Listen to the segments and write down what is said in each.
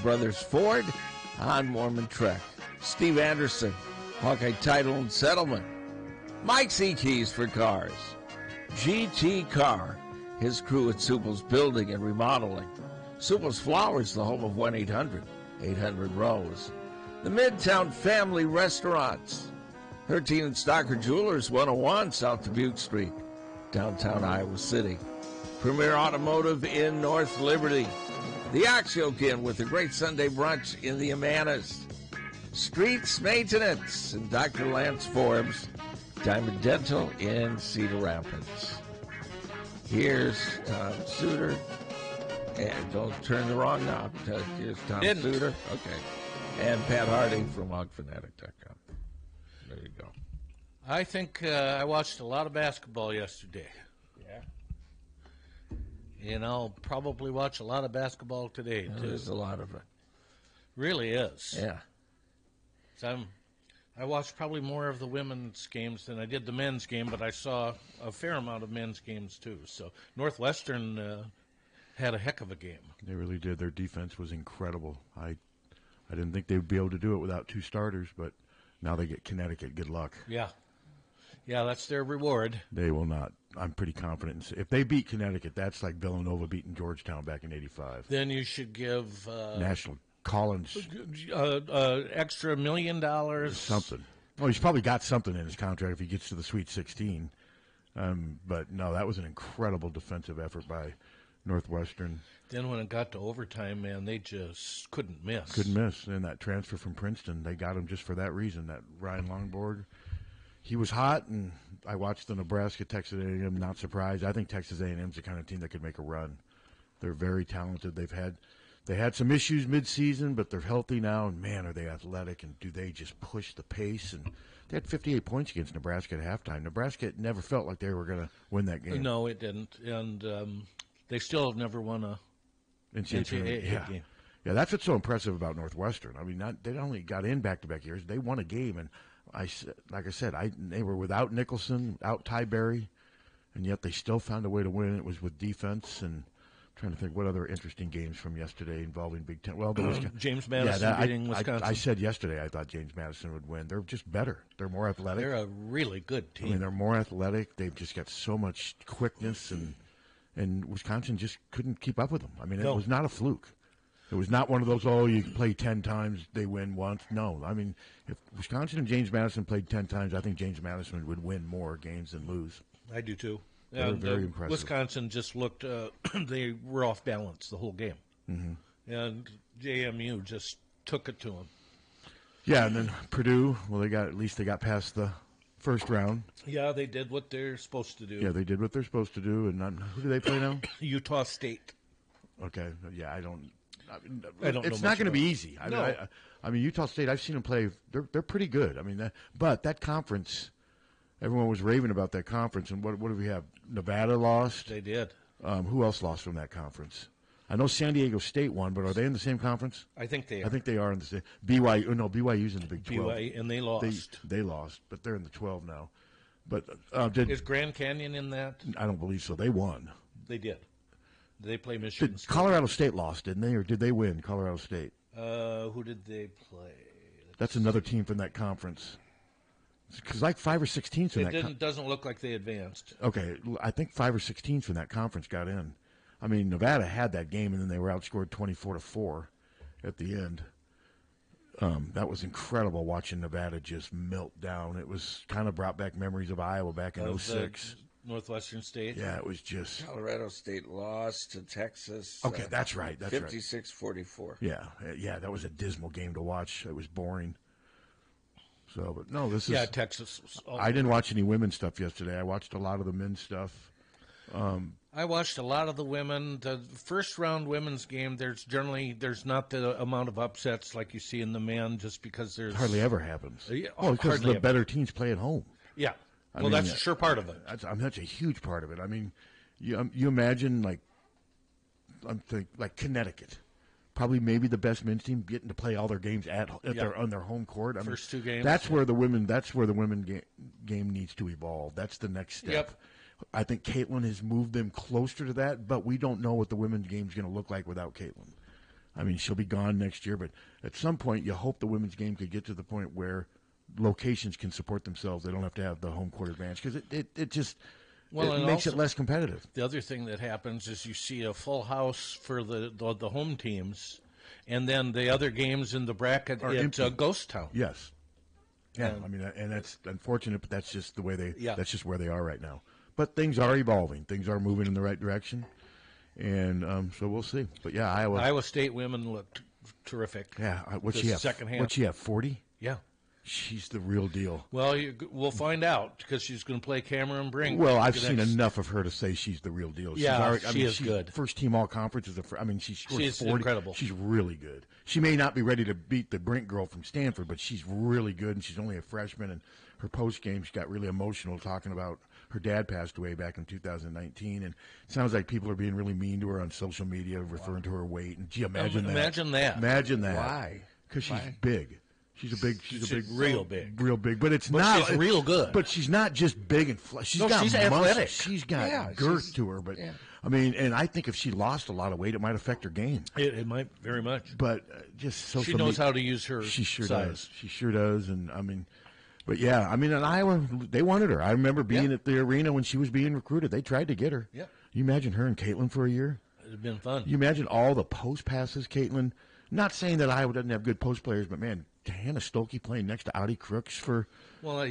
Brothers Ford on Mormon Trek. Steve Anderson, Hawkeye Title and Settlement. Mike's E-Keys for Cars. GT Car, his crew at Supple's Building and Remodeling. Supple's Flowers, the home of 1-800-800-ROSE. The Midtown Family Restaurants. 13 and Stocker Jewelers, 101 South Dubuque Street, downtown Iowa City. Premier Automotive in North Liberty. The Oxyoke Inn with a great Sunday brunch in the Amanas. Streets Maintenance and Dr. Lance Forbes. Diamond Dental in Cedar Rapids. Here's Tom Suter. And don't turn the wrong knob. Here's Tom Suter. Okay. And Pat Harty from hogfanatic.com. There you go. I think I watched a lot of basketball yesterday. Yeah. And I'll probably watch a lot of basketball today, too. There's a lot of it. Really is. Yeah. So I watched probably more of the women's games than I did the men's game, but I saw a fair amount of men's games, too. So Northwestern had a heck of a game. They really did. Their defense was incredible. I didn't think they would be able to do it without two starters, but now they get Connecticut. Good luck. Yeah. Yeah, that's their reward. They will not. I'm pretty confident. If they beat Connecticut, that's like Villanova beating Georgetown back in '85. Then you should give National Collins extra $1 million. Something. Well, he's probably got something in his contract if he gets to the Sweet 16. But no, that was an incredible defensive effort by Northwestern. Then when it got to overtime, man, they just couldn't miss. Couldn't miss. And that transfer from Princeton, they got him just for that reason. That Ryan Longborg, he was hot, and I watched the Nebraska-Texas A&M, not surprised. I think Texas A&M's the kind of team that could make a run. They're very talented. They had some issues midseason, but they're healthy now, and man, are they athletic, and do they just push the pace. And they had 58 points against Nebraska at halftime. Nebraska never felt like they were going to win that game. No, it didn't. And they still have never won a NCAA game. Yeah, that's what's so impressive about Northwestern. I mean, they only got in back-to-back years. They won a game, and they were without Nicholson, out Ty Berry, and yet they still found a way to win. It was with defense. And I'm trying to think what other interesting games from yesterday involving Big Ten. Well, there was James Madison beating Wisconsin. I said yesterday I thought James Madison would win. They're just better. They're more athletic. They're a really good team. I mean, they're more athletic. They've just got so much quickness, and Wisconsin just couldn't keep up with them. I mean, it was not a fluke. It was not one of those, you play 10 times, they win once. No. I mean, if Wisconsin and James Madison played 10 times, I think James Madison would win more games than lose. I do, too. They were very impressive. Wisconsin just looked, they were off balance the whole game. Mm-hmm. And JMU just took it to them. Yeah, and then Purdue, they got past the first round. Yeah, they did what they're supposed to do. Yeah, they did what they're supposed to do. And who do they play now? Utah State. Okay. Yeah, I don't know. It's not going to be easy. No. I mean, Utah State, I've seen them play. They're pretty good. I mean, but that conference, everyone was raving about that conference. And what do we have? Nevada lost. They did. Who else lost from that conference? I know San Diego State won, but are they in the same conference? I think they are. I think they are in the same. BYU's in the Big 12. BYU, and they lost. They lost, but they're in the 12 now. But is Grand Canyon in that? I don't believe so. They won. They did. Did they play Michigan State? Colorado State lost, didn't they, or did they win? Colorado State. Who did they play? That's another team from that conference. Because like 5 or 6 teams from that. It doesn't look like they advanced. Okay, I think 5 or 6 teams from that conference got in. I mean, Nevada had that game, and then they were outscored 24-4 at the end. That was incredible watching Nevada just melt down. It was kind of brought back memories of Iowa back in 06. Northwestern State. Yeah, it was just. Colorado State lost to Texas. Okay, that's right. That's 56-44. Yeah, that was a dismal game to watch. It was boring. So, but no, this is. Yeah, Texas. I didn't watch any women's stuff yesterday. I watched a lot of the men's stuff. I watched a lot of the women. The first round women's game, there's not the amount of upsets like you see in the men, just because there's hardly ever happens. Because the better teams play at home. Yeah, that's a sure part of it. That's a huge part of it. I mean, you imagine like Connecticut, probably maybe the best men's team getting to play all their games on their home court. First 2 games. That's where the women game needs to evolve. That's the next step. Yep. I think Caitlin has moved them closer to that, but we don't know what the women's game is going to look like without Caitlin. I mean, she'll be gone next year, but at some point, you hope the women's game could get to the point where locations can support themselves. They don't have to have the home court advantage because it just makes it less competitive. The other thing that happens is you see a full house for the home teams, and then the other games in the bracket at Ghost Town. Yes. Yeah, I mean, and that's unfortunate, but that's just the way that's just where they are right now. But things are evolving. Things are moving in the right direction. And so we'll see. But, yeah, Iowa State women looked terrific. Yeah. What's she have? Second half. What's she have, 40? Yeah. She's the real deal. Well, we'll find out because she's going to play Cameron Brink. Well, I've seen enough of her to say she's the real deal. She is good. First team all conference she's 40. Incredible. She's really good. She may not be ready to beat the Brink girl from Stanford, but she's really good, and she's only a freshman. And her post game, she got really emotional talking about her dad passed away back in 2019, and it sounds like people are being really mean to her on social media, referring to her weight. And gee, imagine that. Imagine that. Why? Because she's big. She's real big. But she's real good. But she's not just big and she's athletic. She's got girth to her. But I mean, and I think if she lost a lot of weight, it might affect her game. It might very much. But just social. She knows how to use her. She sure size. does. She sure does. And I mean, but yeah, I mean, in Iowa, they wanted her. I remember being at the arena when she was being recruited. They tried to get her. Yeah. You imagine her and Caitlin for a year? It'd have been fun. You imagine all the post passes, Caitlin. Not saying that Iowa doesn't have good post players, but man, Hannah Stolke playing next to Audie Crooks for. Well,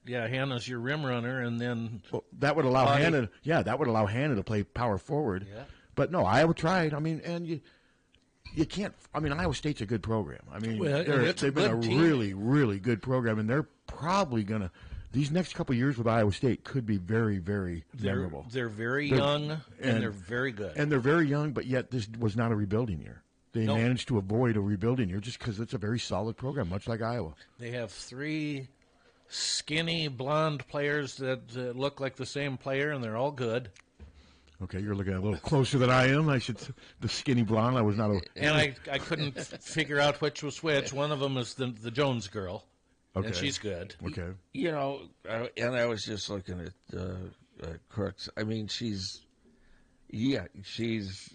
Hannah's your rim runner, and then that would allow Hannah. Yeah, that would allow Hannah to play power forward. Yeah. But no, Iowa tried. I mean, and you can't. I mean, Iowa State's a good program. I mean, they've been a really, really good program, and they're probably gonna. These next couple of years with Iowa State could be very, very memorable. They're very young, and they're very good. And they're very young, but yet this was not a rebuilding year. They managed to avoid a rebuilding year just because it's a very solid program, much like Iowa. They have 3 skinny blonde players that look like the same player, and they're all good. Okay, you're looking a little closer than I am. The skinny blonde. I was not. And I couldn't figure out which was which. One of them is the Jones girl, and she's good. Okay. You know, and I was just looking at Crooks. I mean, she's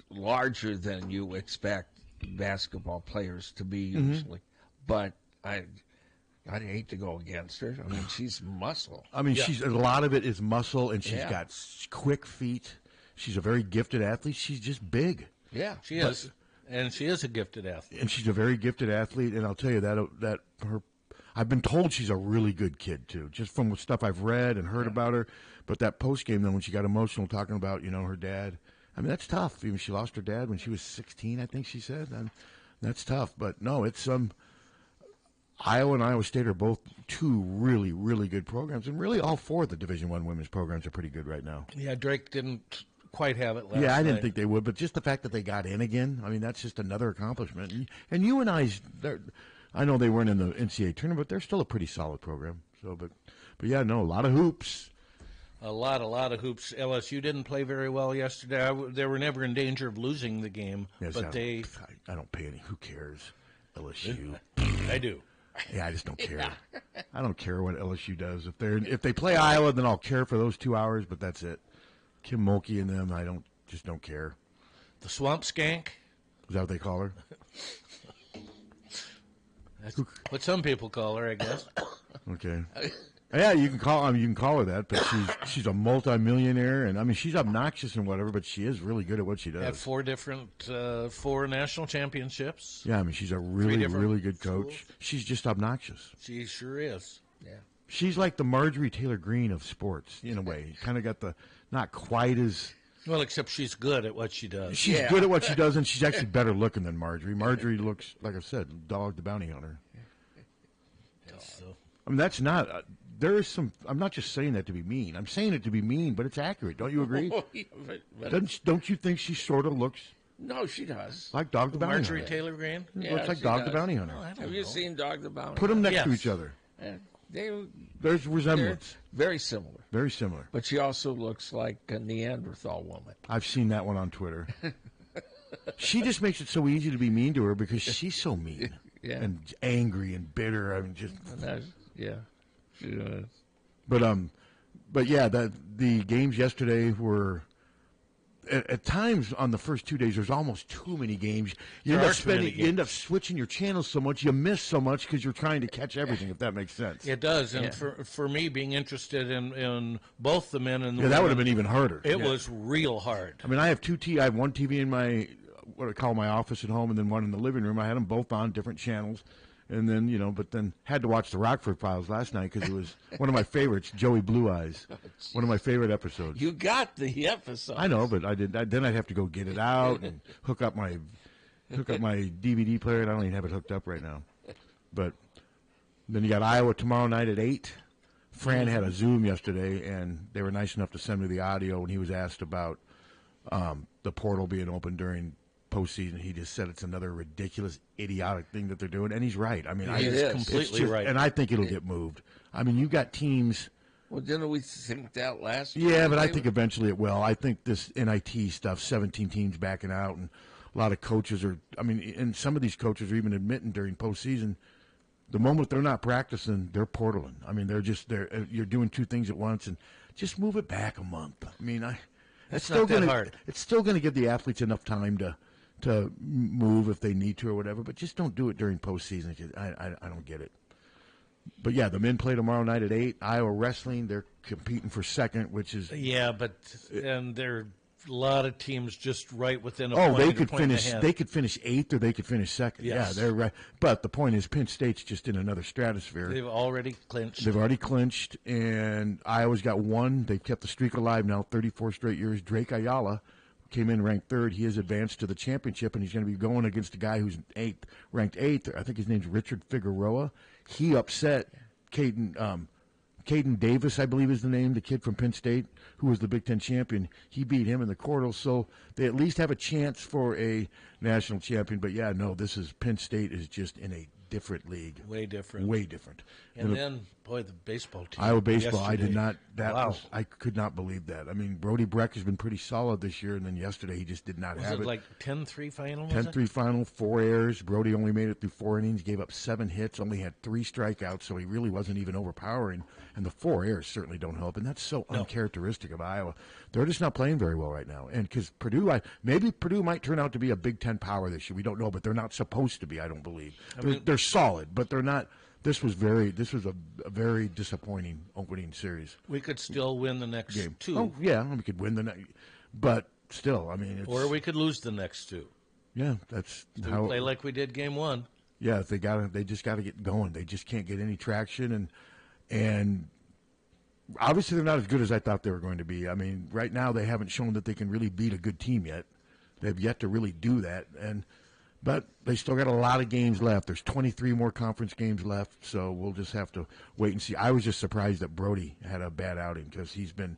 larger than you expect basketball players to be usually, but I'd hate to go against her. I mean, she's muscle. I mean, a lot of it is muscle, and she's got quick feet. She's a very gifted athlete. She's just big. Yeah, she is, and she is a gifted athlete. And she's a very gifted athlete, and I'll tell you that her. I've been told she's a really good kid too, just from stuff I've read and heard about her. But that post game, then when she got emotional talking about her dad. I mean, that's tough. Even she lost her dad when she was 16, I think she said. And that's tough. But, no, it's Iowa and Iowa State are both 2 really, really good programs. And really all 4 of the Division I women's programs are pretty good right now. Yeah, Drake didn't quite have it last night. I didn't night. think they would. But just the fact that they got in again, I mean, that's just another accomplishment. And UNI's, I know they weren't in the NCAA tournament, but they're still a pretty solid program. So, but yeah, no, a lot of hoops. A lot of hoops. LSU didn't play very well yesterday. They were never in danger of losing the game, yes, but I don't pay any. Who cares? LSU. I do. Yeah, I just don't care. I don't care what LSU does. If they play Iowa, then I'll care for those 2 hours. But that's it. Kim Mulkey and them, I just don't care. The Swamp Skank. Is that what they call her? That's what some people call her, I guess. Okay. Yeah, you can call her that, but she's a multimillionaire, and I mean she's obnoxious and whatever, but she is really good at what she does. Had 4 national championships. Yeah, I mean she's a really good coach. Schools. She's just obnoxious. She sure is. Yeah. She's like the Marjorie Taylor Greene of sports in a way. Kind of got the not quite as well, except she's good at what she does. She's good at what she does, and she's actually better looking than Marjorie. Marjorie looks, like I said, Dog the Bounty Hunter. So. I mean, that's not. There is some. I'm not just saying that to be mean. I'm saying it to be mean, but it's accurate. Don't you agree? Don't you think she sort of looks? No, she does. Like Dog the Bounty Hunter. Marjorie Taylor Greene? Yeah, looks like Dog the Bounty Hunter. Have you seen Dog the Bounty Hunter? Put them next to each other. There's resemblance. Very similar. Very similar. But she also looks like a Neanderthal woman. I've seen that one on Twitter. She just makes it so easy to be mean to her because she's so mean and angry and bitter. I mean, just she does. But yeah, the games yesterday were at times on the first 2 days, there's almost too many games. You end up switching your channels so much, you miss so much because you're trying to catch everything. If that makes sense. It does, and for me, being interested in both the men and the women, that would have been even harder. It was real hard. I mean, I have I have one TV in my what I call my office at home, and then one in the living room. I had them both on different channels. And then, but then had to watch the Rockford Files last night because it was one of my favorites, Joey Blue Eyes. One of my favorite episodes. You got the episode. I know, but then I'd have to go get it out and hook up my DVD player, and I don't even have it hooked up right now. But then you got Iowa tomorrow night at 8. Fran had a Zoom yesterday, and they were nice enough to send me the audio, and he was asked about the portal being open during postseason. He just said it's another ridiculous, idiotic thing that they're doing, and he's right. I mean, he's completely right, and I think it'll get moved. I mean, you got teams. Well, didn't we think that last year? Yeah, but I think eventually it will. I think this NIT stuff, 17 teams backing out, and a lot of coaches are. I mean, and some of these coaches are even admitting during postseason, the moment they're not practicing, they're portaling. I mean, you're doing two things at once, and just move it back a month. I mean, it's still not that hard. It's still going to give the athletes enough time to move if they need to or whatever, but just don't do it during postseason. I don't get it. But yeah, the men play tomorrow night at 8. Iowa wrestling, they're competing for second, which is and there are a lot of teams just right within a point. They could finish. They could finish 8th or they could finish second. Yes. Yeah, they're right. But the point is, Penn State's just in another stratosphere. They've already clinched. And Iowa's got one. They've kept the streak alive now, 34 straight years. Drake Ayala came in ranked 3rd. He has advanced to the championship, and he's going to be going against a guy who's ranked 8th. I think his name's Richard Figueroa. He upset Caden Davis, I believe is the name, the kid from Penn State, who was the Big Ten champion. He beat him in the quarters, so they at least have a chance for a national champion. But, Penn State is just in a different league. Way different. And then, boy, the baseball team. Iowa baseball, yesterday. I could not believe that. I mean, Brody Breck has been pretty solid this year, and then yesterday he just did not have it. Was it like 10-3 final? 10-3 final, 4 errors. Brody only made it through 4 innings, gave up 7 hits, only had 3 strikeouts, so he really wasn't even overpowering. And the 4 errors certainly don't help, and that's so uncharacteristic of Iowa. They're just not playing very well right now. And because maybe Purdue might turn out to be a Big Ten power this year. We don't know, but they're not supposed to be, I don't believe. They're solid, but they're not. This was a very disappointing opening series. We could still win the next game. 2. Oh, yeah, we could win the next. But still, I mean, or we could lose the next 2. Yeah, that's how. Play like we did game 1. Yeah, they just got to get going. They just can't get any traction, and obviously they're not as good as I thought they were going to be. I mean, right now they haven't shown that they can really beat a good team yet. They've yet to really do that, but they still got a lot of games left. There's 23 more conference games left, so we'll just have to wait and see. I was just surprised that Brody had a bad outing because he's been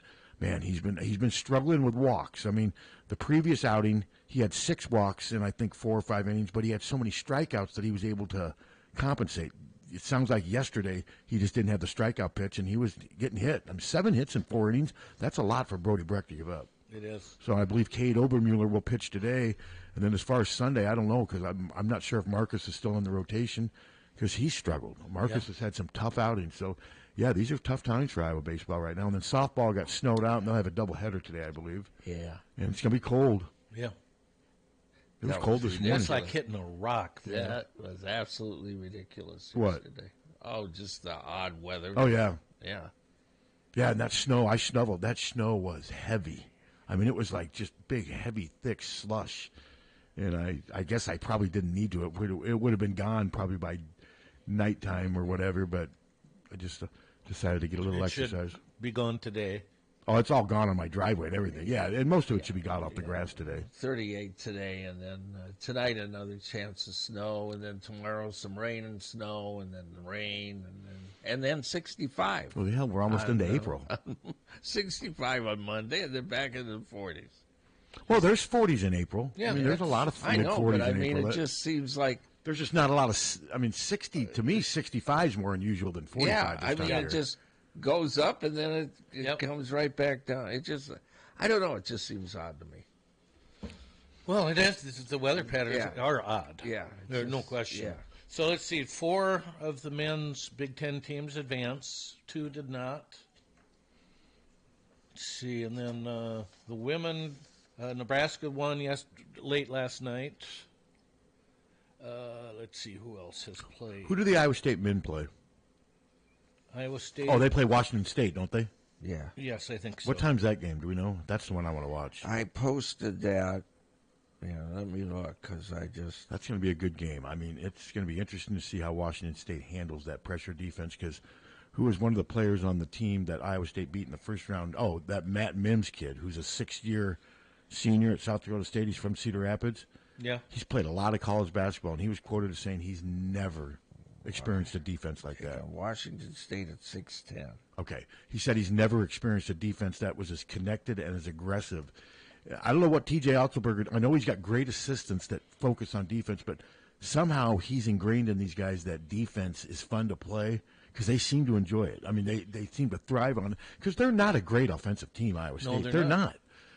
struggling with walks. I mean, the previous outing he had 6 walks in I think 4 or 5 innings, but he had so many strikeouts that he was able to compensate. It sounds like yesterday he just didn't have the strikeout pitch, and he was getting hit. 7 hits in 4 innings. That's a lot for Brody Breck to give up. It is. So I believe Cade Obermuller will pitch today. And then as far as Sunday, I don't know because I'm not sure if Marcus is still in the rotation because he struggled. Marcus has had some tough outings. So, yeah, these are tough times for Iowa baseball right now. And then softball got snowed out, and they'll have a doubleheader today, I believe. Yeah. And it's going to be cold. Yeah. It was cold this morning. It's like hitting a rock. That was absolutely ridiculous what? Yesterday. Oh, just the odd weather. Oh, yeah. Yeah. Yeah, and that snow, I snuffled. That snow was heavy. I mean, it was like just big, heavy, thick slush. And I guess I probably didn't need to. It would have been gone probably by nighttime or whatever, but I just decided to get a little exercise. Should be gone today. Oh, it's all gone on my driveway and everything. Yeah, and most of it should be gone off the grass today. 38 today, and then tonight another chance of snow, and then tomorrow some rain and snow, and then rain, and then 65. Well, the hell, we're almost into April. 65 on Monday, and then back in the 40s. Well, there's 40s in April. Yeah, I mean, there's a lot of mid-40s in April. I mean, it just seems like there's just not a lot of. 60 to me, 65 is more unusual than 45. Yeah, I mean, it just goes up and then it comes right back down. It just, I don't know. It just seems odd to me. Well, it is. The weather patterns are odd. Yeah, there's no question. Yeah. So let's see. 4 of the men's Big Ten teams advance. 2 did not. Let's see, and then the women Nebraska won late last night. Let's see who else has played. Who do the Iowa State men play? Iowa State. Oh, they play Washington State, don't they? Yeah. Yes, I think so. What time's that game? Do we know? That's the one I want to watch. I posted that. Yeah, let me look because I just. That's going to be a good game. I mean, it's going to be interesting to see how Washington State handles that pressure defense because who was one of the players on the team that Iowa State beat in the first round? Oh, that Matt Mims kid who's a 6-year senior at South Dakota State. He's from Cedar Rapids. Yeah. He's played a lot of college basketball, and he was quoted as saying he's never experienced a defense like that. Washington State at 6'10". Okay. He said he's never experienced a defense that was as connected and as aggressive. I don't know what T.J. Otzelberger – I know he's got great assistants that focus on defense, but somehow he's ingrained in these guys that defense is fun to play because they seem to enjoy it. I mean, they seem to thrive on it because they're not a great offensive team, Iowa State. No, they're not.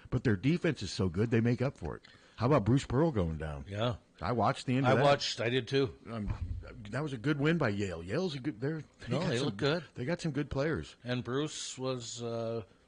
But their defense is so good, they make up for it. How about Bruce Pearl going down? Yeah. I watched the end of that. I did too. That was a good win by Yale. Yale's a good. They look good. They got some good players. And Bruce was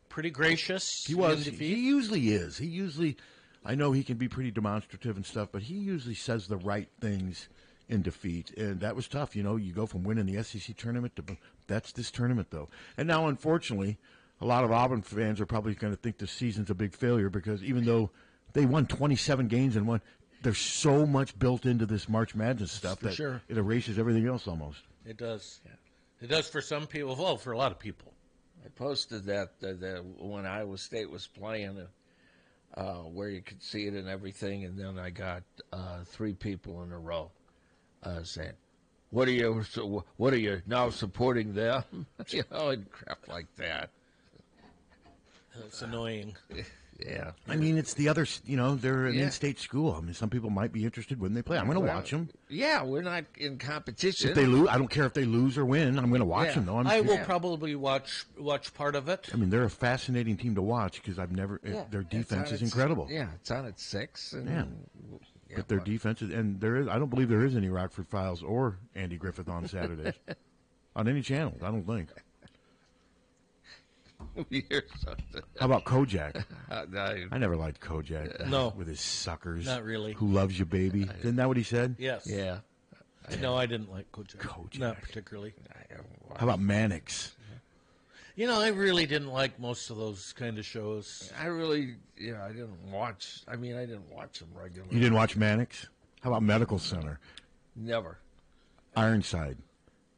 pretty gracious. He was. In defeat. He usually is. He usually. I know he can be pretty demonstrative and stuff, but he usually says the right things in defeat, and that was tough. You know, you go from winning the SEC tournament to that's this tournament though. And now, unfortunately, a lot of Auburn fans are probably going to think the season's a big failure because even though they won 27 games and won. There's so much built into this March Madness stuff that it erases everything else almost. It does. Yeah. It does for some people. Well, for a lot of people. I posted that when Iowa State was playing, where you could see it and everything, and then I got 3 people in a row saying, "What are you now supporting them?" You know, and crap like that. That's annoying. Yeah. I mean, it's the other, they're an in-state school. I mean, some people might be interested when they play. I'm going to watch them. Yeah, we're not in competition. If they lose, I don't care if they lose or win. I'm going to watch them, though. I will probably watch part of it. I mean, they're a fascinating team to watch because their defense is incredible. Yeah, it's on at 6. But their defense is, and I don't believe there is any Rockford Files or Andy Griffith on Saturdays on any channel. I don't think. How about Kojak? I never liked Kojak. No. With his suckers. Not really. Who loves you, baby? Isn't that what he said? Yes. Yeah. No, I didn't like Kojak. Not particularly. How about Mannix? I really didn't like most of those kind of shows. I didn't watch. I didn't watch them regularly. You didn't watch Mannix? How about Medical Center? Never. Ironside?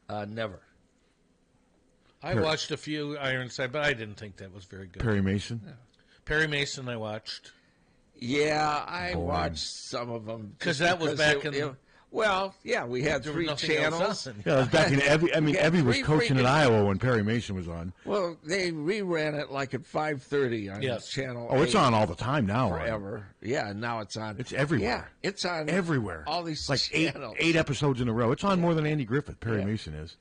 Never. I watched a few Ironside, but I didn't think that was very good. Perry Mason? Yeah. Perry Mason I watched. Yeah, I watched some of them. Because that was back in... we had 3 channels. Yeah, it was back in Evie was coaching in Iowa when Perry Mason was on. Well, they reran it like at 5:30 on Channel 8. Oh, it's on all the time now. Forever. Right? Yeah, now it's on. It's everywhere. Yeah, it's on everywhere. All these like channels. 8 episodes in a row. It's on more than Andy Griffith. Perry Mason is.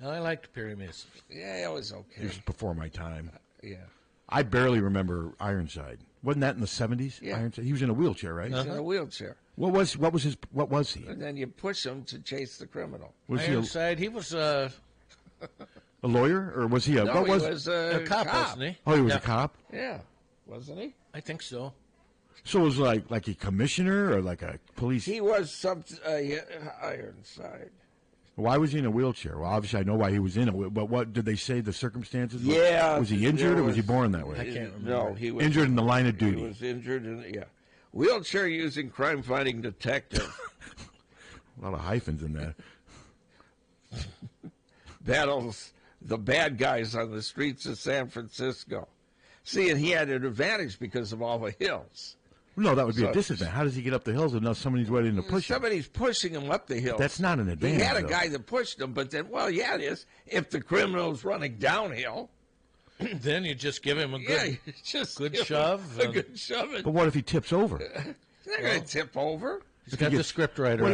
I liked Perry Mason. Yeah, it was okay. It was before my time. Yeah. I barely remember Ironside. Wasn't that in the 70s? Yeah. Ironside? He was in a wheelchair, right? He's in a wheelchair. What was he? And then you push him to chase the criminal. Was Ironside, he was a lawyer, or was he a? No, what was? He was a cop, wasn't he? Oh, he was a cop. Yeah, wasn't he? I think so. So it was like a commissioner or like a police. He was some Ironside. Why was he in a wheelchair? Well, obviously I know why he was in it, but what did they say the circumstances? Yeah. Was he injured or was he born that way? I can't remember. No, he was injured in the line of duty. He was injured wheelchair using crime fighting detective. A lot of hyphens in that. Battles the bad guys on the streets of San Francisco. See, and he had an advantage because of all the hills. No, that would be a disadvantage. How does he get up the hills if somebody's waiting to push him? Somebody's pushing him up the hills. That's not an advantage. He had a guy that pushed him, but then, it is. If the criminal's running downhill, then you just give him a good, good shove. A good shove. But what if he tips over? He's not going to tip over. He's got the script writer.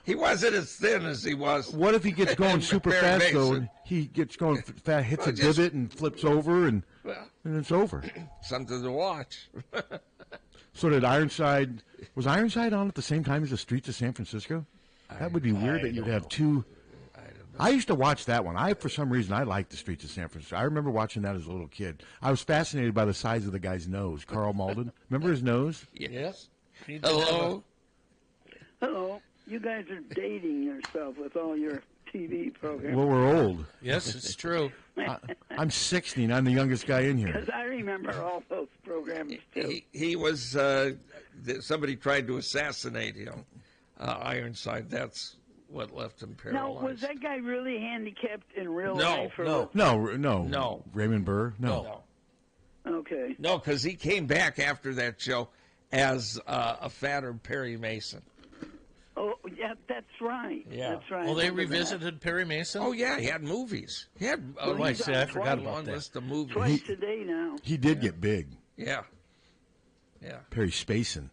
He wasn't as thin as he was. What if he gets going super fast, though, and he gets going fast, hits a divot and flips over, and it's over? Something to watch. So was Ironside on at the same time as the streets of San Francisco? That would be weird that you'd have two I used to watch that one. For some reason, I liked the Streets of San Francisco. I remember watching that as a little kid. I was fascinated by the size of the guy's nose, Carl Malden. Remember his nose? Yes. Hello. Hello. You guys are dating yourself with all your TV programs. Well, we're old. Yes, it's true. I'm 60, and I'm the youngest guy in here. Because I remember all those programs, too. He was, somebody tried to assassinate him. Ironside, that's what left him paralyzed. Now, was that guy really handicapped in real No, life? no. No. Raymond Burr? No. Okay. No, because he came back after that show as a fatter Perry Mason. Oh, yeah, that's right. Yeah. That's right. Well, they I remember revisited Perry Mason? Oh, yeah, he had movies. He had Well, I he's see. on I forgot twice. about long that. list of that. movies. Twice today now. He did get big. Yeah. Yeah. Perry Spacin.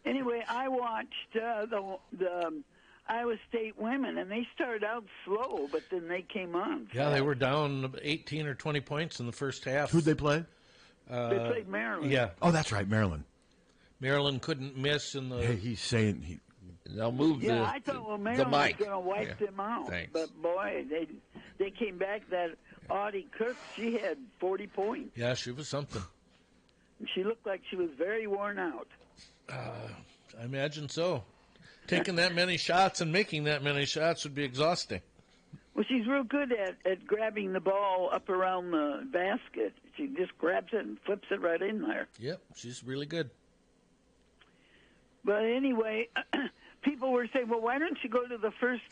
Anyway, I watched the Iowa State women, and they started out slow, but then they came on. Yeah, they were down 18 or 20 points in the first half. Who'd they play? They played Maryland. Yeah. Oh, that's right, Maryland. Maryland couldn't miss in the... Hey, he's saying They'll move Yeah, the I thought, well, the Maryland was mic. going to wipe them out. Thanks. But, boy, they came back. That Audie Cook, she had 40 points. Yeah, she was something. And she looked like she was very worn out. I imagine so. Taking that many shots and making that many shots would be exhausting. Well, she's real good at grabbing the ball up around the basket. She just grabs it and flips it right in there. Yep, she's really good. But anyway, people were saying, well, why don't you go to the first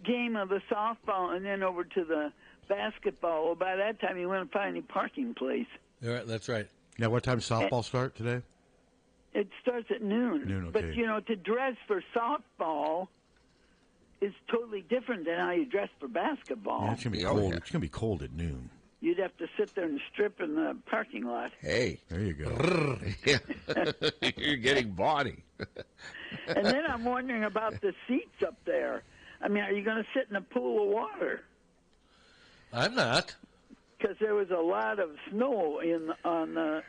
game of the softball and then over to the basketball? Well, by that time, you wouldn't find any parking place. That's right. Now, what time does softball start today? It starts at noon. Noon, okay. But, you know, to dress for softball is totally different than how you dress for basketball. Yeah, it's gonna be Oh, cold. yeah. It's gonna be cold at noon. You'd have to sit there and strip in the parking lot. Hey, There you go. yeah. You're getting body. And then I'm wondering about the seats up there. I mean, are you going to sit in a pool of water? I'm not. Because there was a lot of snow on the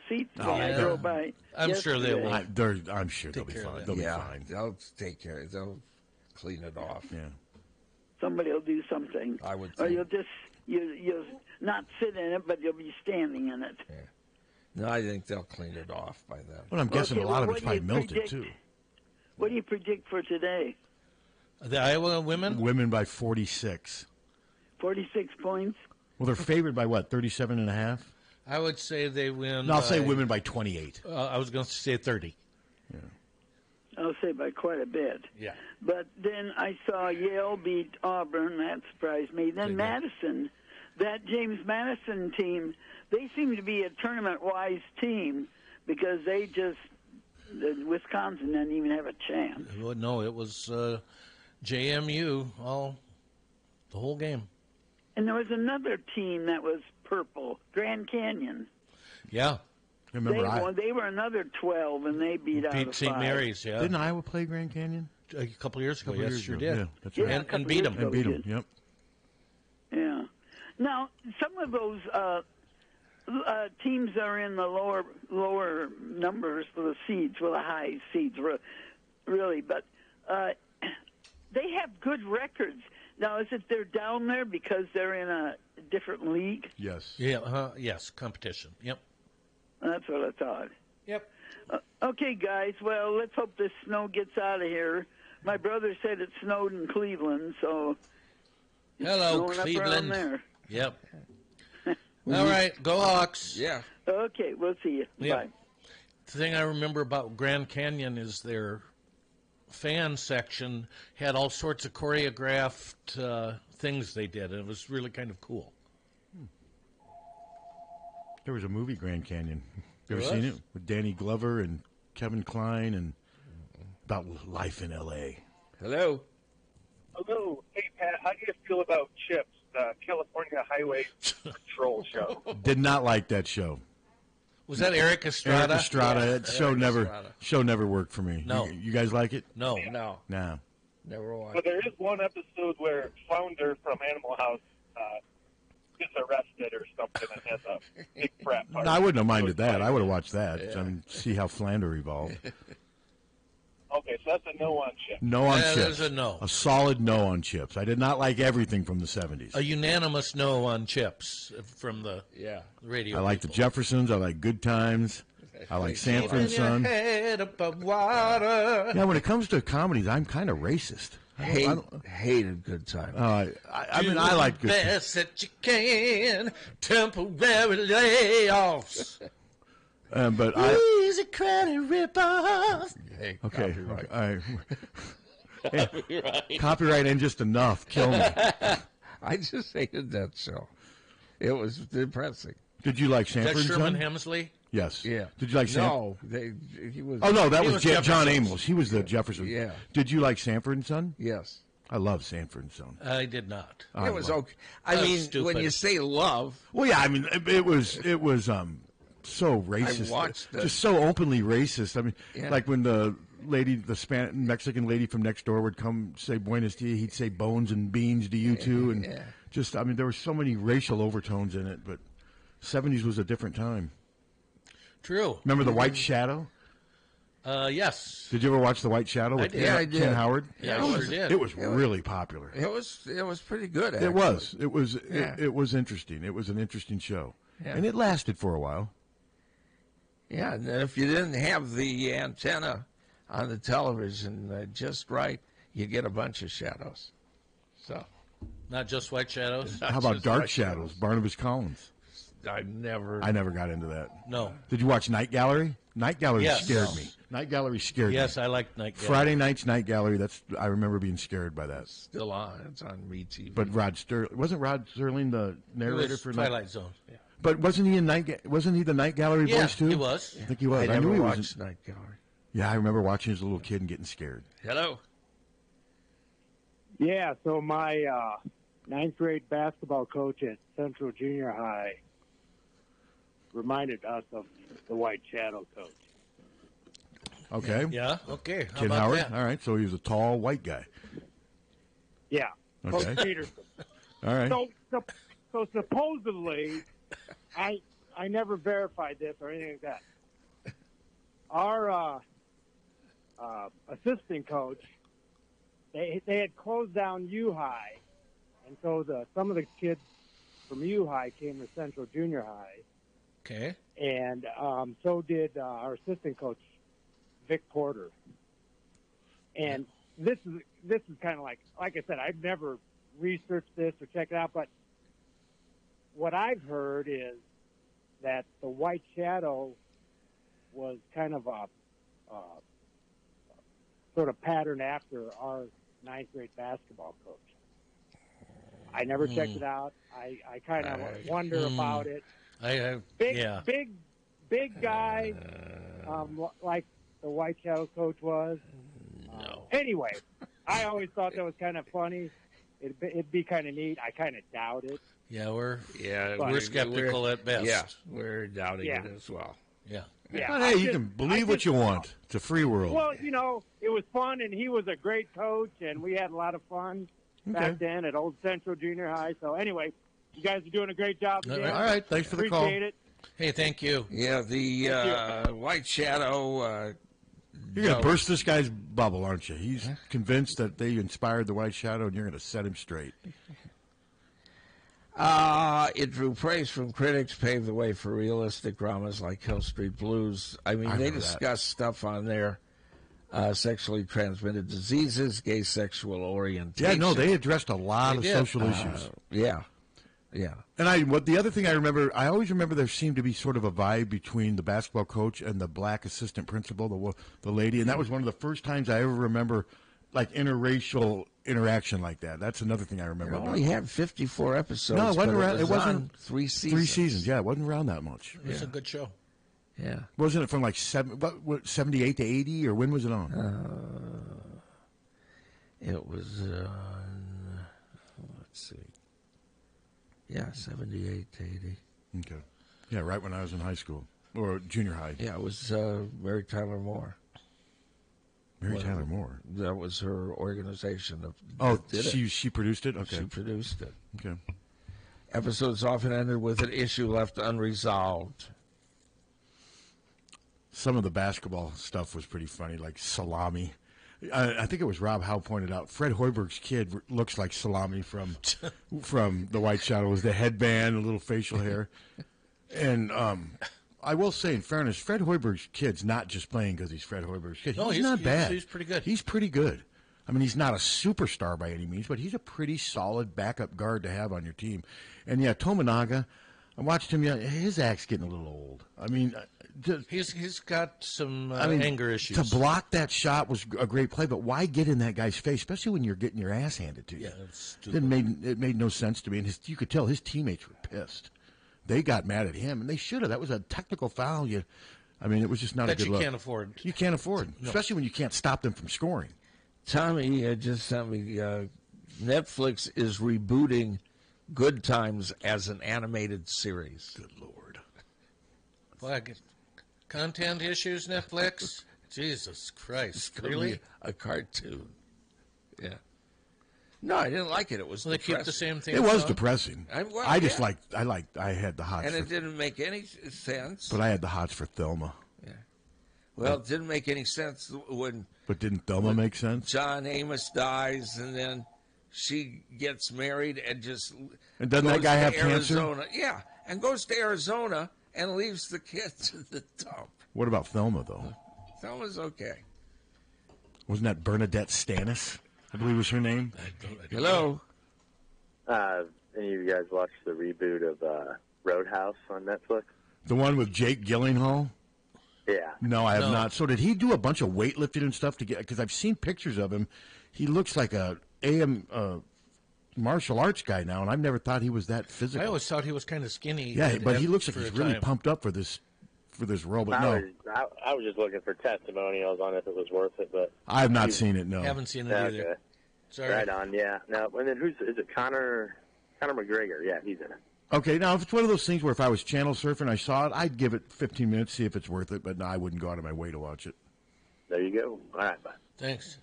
seats when I yeah. drove by. I'm sure they yesterday. will. I'm sure they'll be care of fine. that. They'll Yeah, be fine. they'll take care of it. They'll clean it off. Yeah. Somebody will do something. I would Or think. you'll just you'll not sit in it, but you'll be standing in it. No, I think they'll clean it off by then. Well, I'm guessing Okay, a lot well, of it's what do probably you melted predict? too. What do you predict for today? The Iowa women? Women by 46. 46 points. Well, they're favored by what? 37 and a half. I would say they win. No, I'll say by- women by 28. I was going to say 30. I'll say by quite a bit. Yeah. But then I saw Yale beat Auburn. That surprised me. Then Madison, that James Madison team, they seem to be a tournament-wise team because the Wisconsin didn't even have a chance. Well, no, it was JMU the whole game. And there was another team that was purple, Grand Canyon. Yeah. Remember, They were another 12, and they beat out Beat of St. 5. Mary's, yeah. didn't Iowa play Grand Canyon? A couple of years ago, Couple yes, years sure ago. did. Yeah, that's Yeah, right. a And couple beat years them. ago And beat we them. did. Yep. Yeah. Now, some of those teams are in the lower numbers for the seeds, for the high seeds, really. But they have good records. Now, is it they're down there because they're in a different league? Yes. Yeah, yes, competition. Yep. That's what I thought. Yep. Okay, guys. Well, let's hope this snow gets out of here. My brother said it snowed in Cleveland, so it's Hello, snowing up around Cleveland. there. Yep. All right, go Hawks. Yeah. Okay, we'll see you. Yeah. Bye. The thing I remember about Grand Canyon is their fan section had all sorts of choreographed things they did, and it was really kind of cool. There was a movie, Grand Canyon. You ever There seen was? it? With Danny Glover and Kevin Kline and about life in L.A. Hello. Hello. Hey, Pat, how do you feel about CHIPS, the California Highway Patrol show? Did not like that show. Was that Eric Estrada? Eric Estrada. Yeah, That show Eric never Estrada. worked for me. No. You guys like it? No. No, No. never watched. But there is one episode where Flounder from Animal House gets arrested or something and has a big frat party. No, I wouldn't have minded that. I would have watched that. Yeah. See how Flander evolved. Okay, so that's a no on chips. No on That chips. is a no. A solid no on chips. I did not like everything from the 70s. A unanimous no on chips from the radio. I like the people. Jeffersons. I like Good Times. I like Sanford and Keeping your Son. head above water. Yeah, when it comes to comedies, I'm kind of racist. Hated Good Time. I mean, I like Good Times. Best that you can, temporary layoffs. But I. Easy credit rip-off. Hey, Okay. copyright. Hey, copyright ain't just enough. Kill me. I just hated that show. It was depressing. Did you like Is that Sanford and Sherman Son? Hemsley? Yes. Yeah. Did you like Sanford? No, he was. Oh, no, that He was was John Jefferson's. Amos. He was the Jefferson. Yeah. Did you like Sanford and Son? Yes. I love Sanford and Son. I did not. I It was love- okay. I That's mean, stupid. when you say love, Well, yeah, I mean, it was so racist. watched it. Just so openly racist. I mean, Yeah. like when the lady, the Mexican lady from next door would come say Buenos Dias, he'd say bones and beans to you too. And just, I mean, there were so many racial overtones in it, but 70s was a different time. True. Remember The White Shadow? Yes. Did you ever watch The White Shadow with did. Yeah, I did. Ken Howard? Yeah, I sure did. It was really popular. it was pretty good. Actually. It was. It was. Yeah. It was interesting. It was an interesting show, Yeah. and it lasted for a while. Yeah, and if you didn't have the antenna on the television just right, you get a bunch of shadows. So Not just White Shadows? How about just Dark White Shadows? Barnabas Collins. I never. I never got into that. No. Did you watch Night Gallery? Night Gallery Yes. scared No. me. Night Gallery scared me. Yes, I like Night Gallery. Friday night's Night Gallery. I remember being scared by that. Still on. It's on MeTV. But wasn't Rod Serling the It narrator was for Twilight Zone. Yeah. But wasn't he the Night Gallery Yeah, voice too? he was. I think he was. I I never knew he watched was. Night Gallery. Yeah, I remember watching as a little kid and getting scared. Hello. Yeah, so my ninth grade basketball coach at Central Junior High reminded us of the White Shadow coach. Okay. Yeah, okay. How Ken about Howard. that? All right, so he was a tall white guy. Yeah, Okay. Coach Peterson. All right. So supposedly, I never verified this or anything like that. Our assistant coach, they had closed down U High, and so some of the kids from U High came to Central Junior High, Okay. and so did our assistant coach, Vic Porter. And this is kind of like I said, I've never researched this or checked it out, but what I've heard is that the White Shadow was kind of a sort of pattern after our ninth grade basketball coach. I never checked it out. I kind of wonder about it. Big guy, like the White Shadow coach was. No. Anyway, I always thought that was kind of funny. It'd be kind of neat. I kind of doubt it. Yeah, we're But- skeptical at best. Yeah, we're doubting Yeah. it as well. Yeah. Yeah, But I hey, you just- can believe what you want. It's a free world. Well, it was fun, and he was a great coach, and we had a lot of fun back then at Old Central Junior High. So anyway, you guys are doing a great job. All again. All right, thanks for the call. Appreciate it. Hey, thank you. Yeah, the White Shadow. You're going to burst this guy's bubble, aren't you? He's convinced that they inspired the White Shadow, and you're going to set him straight. It drew praise from critics, paved the way for realistic dramas like Hill Street Blues. I mean, they remember that. discussed stuff on there, sexually transmitted diseases, gay sexual orientation. Yeah, no, they addressed a lot They of did. social issues. Yeah. And the other thing I always remember there seemed to be sort of a vibe between the basketball coach and the black assistant principal, the lady, and that was one of the first times I ever remember like interracial interaction like that. That's another thing I remember. It about only it. had 54 episodes. No, it wasn't but around- it wasn't on 3 seasons. 3 seasons. Yeah, it wasn't around that much. It's a good show. Yeah. Wasn't it from like 78 to 80, or when was it on? It was let's see. Yeah, 78 to 80. Okay. Yeah, right when I was in high school or junior high. Yeah, it was Mary Tyler Moore. Mary Tyler Moore. That was her organization. Oh, that did it. she produced it. Okay. She produced it. Okay. Episodes often ended with an issue left unresolved. Some of the basketball stuff was pretty funny, like salami. I think it was Rob Howe pointed out, Fred Hoiberg's kid looks like Salami from The White Shadows, the headband, the little facial hair. And I will say, in fairness, Fred Hoiberg's kid's not just playing because he's Fred Hoiberg's kid. No, he's not bad. He's pretty good. He's pretty good. I mean, he's not a superstar by any means, but he's a pretty solid backup guard to have on your team. And, yeah, Tominaga, I watched him. Yeah, his act's getting a little old. I mean, he's got some anger issues. To block that shot was a great play, but why get in that guy's face, especially when you're getting your ass handed to you? Yeah, that's stupid. It made no sense to me, and you could tell his teammates were pissed. They got mad at him, and they should have. That was a technical foul. It was just not a good look. You can't afford. You can't afford, no. Especially when you can't stop them from scoring. Tommy just sent me, Netflix is rebooting Good Times as an animated series. Good Lord. Well, content issues, Netflix? Jesus Christ. Really? A cartoon. Yeah. No, I didn't like it. It was They depressing. keep the same thing. It was depressing. I had the hots and for, it didn't make any sense. but I had the hots for Thelma. Yeah. Well, it didn't make any sense when. But didn't Thelma make sense? John Amos dies, and then she gets married and just. And doesn't that guy have Arizona. cancer? Yeah, and goes to Arizona and leaves the kids in the dump. What about Thelma, though? Thelma's okay. Wasn't that Bernadette Stannis? I believe was her name. Hello. Any of you guys watched the reboot of Roadhouse on Netflix? The one with Jake Gyllenhaal? Yeah. No, I have not. So did he do a bunch of weightlifting and stuff to get? Because I've seen pictures of him. He looks like a martial arts guy now, and I've never thought he was that physical. I always thought he was kind of skinny. Yeah, but he looks like he's really pumped up for this role. But no, I was just looking for testimonials on if it was worth it, but I have not seen it. No, haven't seen it either. Okay. Sorry. Right on. Yeah. Now, and then is it? Conor McGregor? Yeah, he's in it. Okay, now if it's one of those things where if I was channel surfing and I saw it, I'd give it 15 minutes, see if it's worth it, but no, I wouldn't go out of my way to watch it. There you go. All right, bye. Thanks.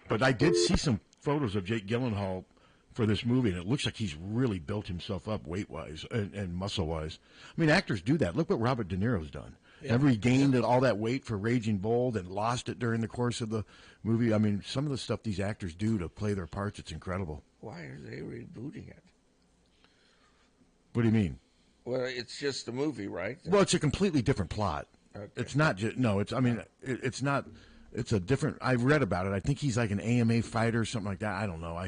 But I did see some photos of Jake Gyllenhaal for this movie, and it looks like he's really built himself up weight-wise and muscle-wise. I mean, actors do that. Look what Robert De Niro's done. Yeah. Remember he gained all that weight for Raging Bull and lost it during the course of the movie? I mean, some of the stuff these actors do to play their parts, it's incredible. Why are they rebooting it? What do you mean? Well, it's just a movie, right? Well, it's a completely different plot. Okay. It's not just it's not. It's a different. I've read about it. I think he's like an AMA fighter or something like that. I don't know.